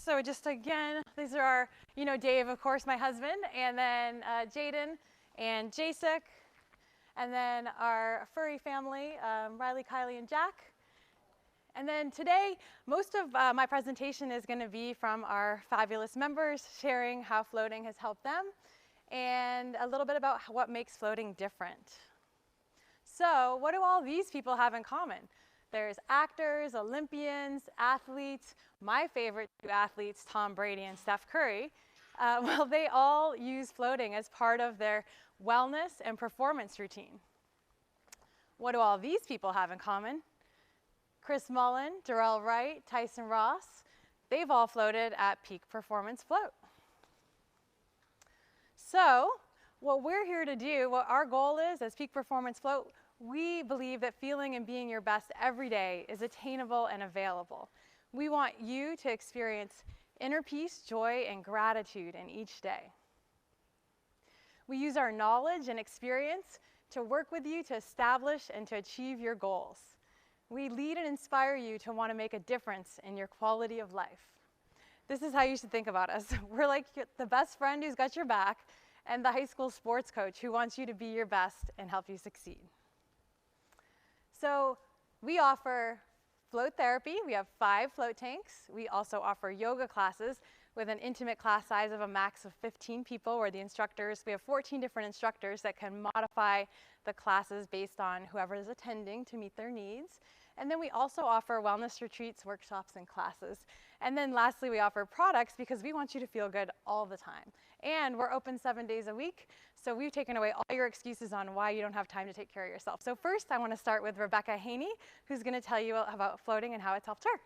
So just again, these are our, Dave, of course, my husband, and then Jaden and Jasek, and then our furry family, Riley, Kylie, and Jack. And then today, most of my presentation is going to be from our fabulous members, sharing how floating has helped them, and a little bit about what makes floating different. So what do all these people have in common? There's actors, Olympians, athletes. My favorite two athletes, Tom Brady and Steph Curry, well, they all use floating as part of their wellness and performance routine. What do all these people have in common? Chris Mullen, Darrell Wright, Tyson Ross, they've all floated at Peak Performance Float. So what we're here to do, what our goal is as Peak Performance Float, we believe that feeling and being your best every day is attainable and available. We want you to experience inner peace, joy, and gratitude in each day. We use our knowledge and experience to work with you to establish and to achieve your goals. We lead and inspire you to want to make a difference in your quality of life. This is how you should think about us. We're like the best friend who's got your back and the high school sports coach who wants you to be your best and help you succeed. So we offer float therapy. We have 5 float tanks. We also offer yoga classes with an intimate class size of a max of 15 people where the instructors, we have 14 different instructors that can modify the classes based on whoever is attending to meet their needs. And then we also offer wellness retreats, workshops, and classes. And then lastly, we offer products because we want you to feel good all the time. And we're open 7 days a week, so we've taken away all your excuses on why you don't have time to take care of yourself. So first, I want to start with Rebecca Haney, who's going to tell you about floating and how it's helped her.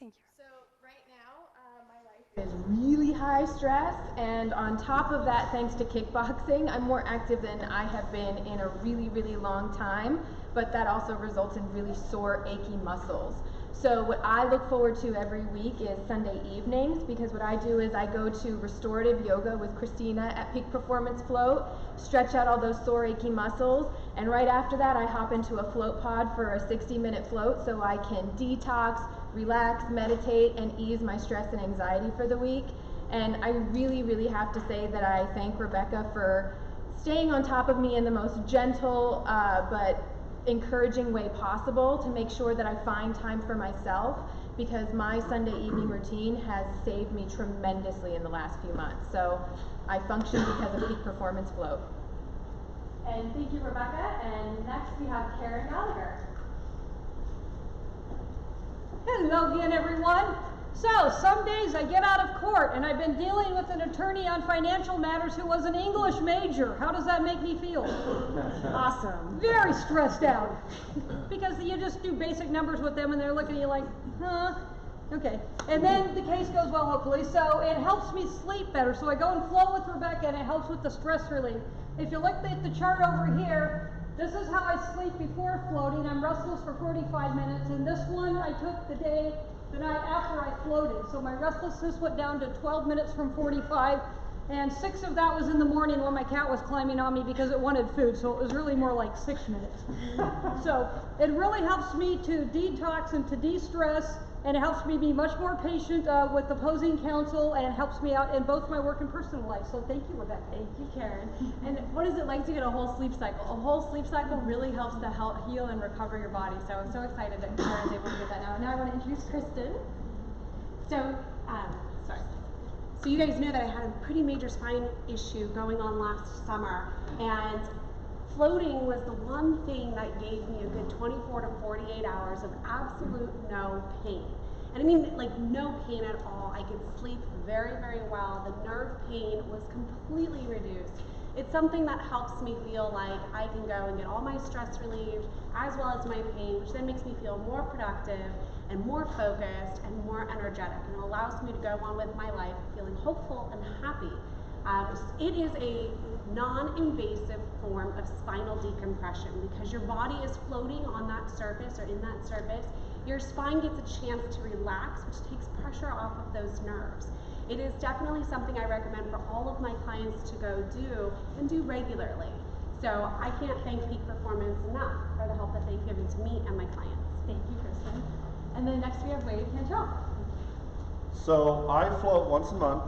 Thank you. So right now, my life is really high stress, and on top of that, thanks to kickboxing, I'm more active than I have been in a really, really long time, but that also results in really sore, achy muscles. So what I look forward to every week is Sunday evenings, because what I do is I go to restorative yoga with Christina at Peak Performance Float, stretch out all those sore, achy muscles, and right after that I hop into a float pod for a 60-minute float so I can detox, relax, meditate, and ease my stress and anxiety for the week. And I really, really have to say that I thank Rebecca for staying on top of me in the most gentle but encouraging way possible to make sure that I find time for myself, because my Sunday evening routine has saved me tremendously in the last few months. So I function because of Peak Performance Float. And thank you, Rebecca. And next we have Karen Gallagher. Hello again, everyone. So, some days I get out of court and I've been dealing with an attorney on financial matters who was an English major. How does that make me feel? Awesome. Very stressed out. Because you just do basic numbers with them and they're looking at you like, huh? Okay. And then the case goes well, hopefully. So it helps me sleep better. So I go and float with Rebecca and it helps with the stress relief. If you look at the chart over here, this is how I sleep before floating. I'm restless for 45 minutes. And this one I took the night after I floated. So my restlessness went down to 12 minutes from 45, and 6 of that was in the morning when my cat was climbing on me because it wanted food, so it was really more like 6 minutes. So it really helps me to detox and to de-stress, and it helps me be much more patient with opposing counsel, and helps me out in both my work and personal life. So thank you, Rebecca. Thank you, Karen. And what is it like to get a whole sleep cycle? A whole sleep cycle really helps to help heal and recover your body. So I'm so excited that Karen's able to get that now. Now I want to introduce Kristen. So, So you guys know that I had a pretty major spine issue going on last summer, and floating was the one thing that gave me a good 24 to 48 hours of absolute no pain. And I mean like no pain at all. I could sleep very, very well. The nerve pain was completely reduced. It's something that helps me feel like I can go and get all my stress relieved as well as my pain, which then makes me feel more productive and more focused and more energetic, and it allows me to go on with my life feeling hopeful and happy. It is a non-invasive form of spinal decompression because your body is floating on that surface or in that surface. Your spine gets a chance to relax, which takes pressure off of those nerves. It is definitely something I recommend for all of my clients to go do and do regularly. So I can't thank Peak Performance enough for the help that they've given to me and my clients. Thank you, Kristen. And then next we have Wade Cantrell. So I float once a month.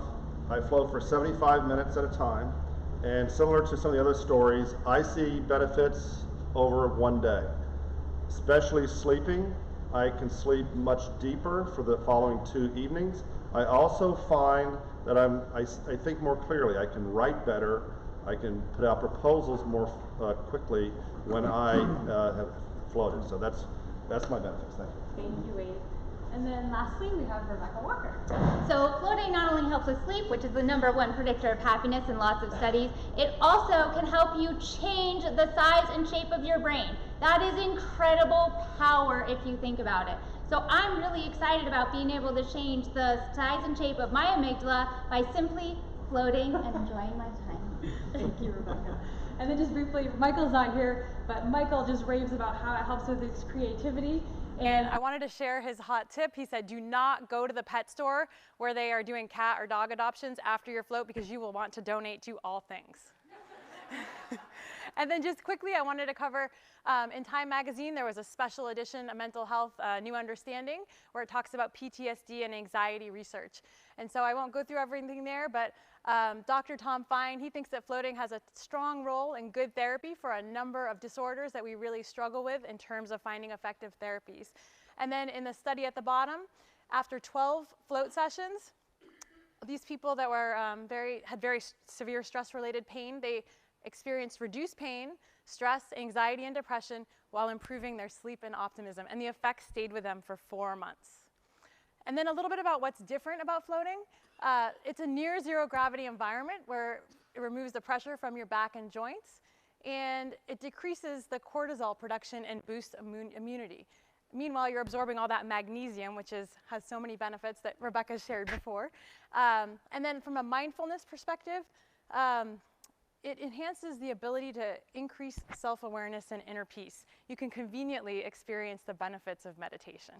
I float for 75 minutes at a time. And similar to some of the other stories, I see benefits over one day. Especially sleeping. I can sleep much deeper for the following 2 evenings. I also find that I think more clearly. I can write better. I can put out proposals more quickly when I have floated. So that's my benefits. Thank you. Thank you, Wade. And then lastly, we have Rebecca Walker. So floating not only helps with sleep, which is the #1 predictor of happiness in lots of studies, it also can help you change the size and shape of your brain. That is incredible power if you think about it. So I'm really excited about being able to change the size and shape of my amygdala by simply floating and enjoying my time. Thank you, Rebecca. And then just briefly, Michael's not here, but Michael just raves about how it helps with his creativity. And I wanted to share his hot tip. He said, do not go to the pet store where they are doing cat or dog adoptions after your float because you will want to donate to all things. And then just quickly, I wanted to cover, in Time magazine, there was a special edition of Mental Health New Understanding where it talks about PTSD and anxiety research. And so I won't go through everything there, but Dr. Tom Fine, he thinks that floating has a strong role in good therapy for a number of disorders that we really struggle with in terms of finding effective therapies. And then in the study at the bottom, after 12 float sessions, these people that were had very severe stress-related pain, they experienced reduced pain, stress, anxiety, and depression while improving their sleep and optimism. And the effects stayed with them for 4 months. And then a little bit about what's different about floating. It's a near zero gravity environment where it removes the pressure from your back and joints, and it decreases the cortisol production and boosts immunity. Meanwhile, you're absorbing all that magnesium, which has so many benefits that Rebecca shared before. And then from a mindfulness perspective, it enhances the ability to increase self-awareness and inner peace. You can conveniently experience the benefits of meditation.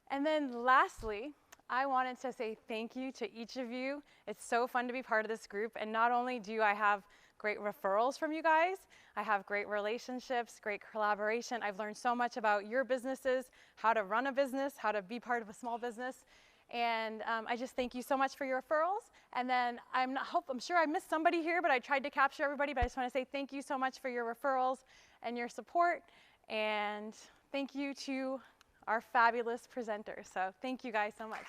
And then lastly, I wanted to say thank you to each of you. It's so fun to be part of this group, and not only do I have great referrals from you guys, I have great relationships, great collaboration. I've learned so much about your businesses, how to run a business, how to be part of a small business. And I just thank you so much for your referrals. And then I'm sure I missed somebody here, but I tried to capture everybody, but I just want to say thank you so much for your referrals and your support. And thank you to our fabulous presenters. So thank you guys so much.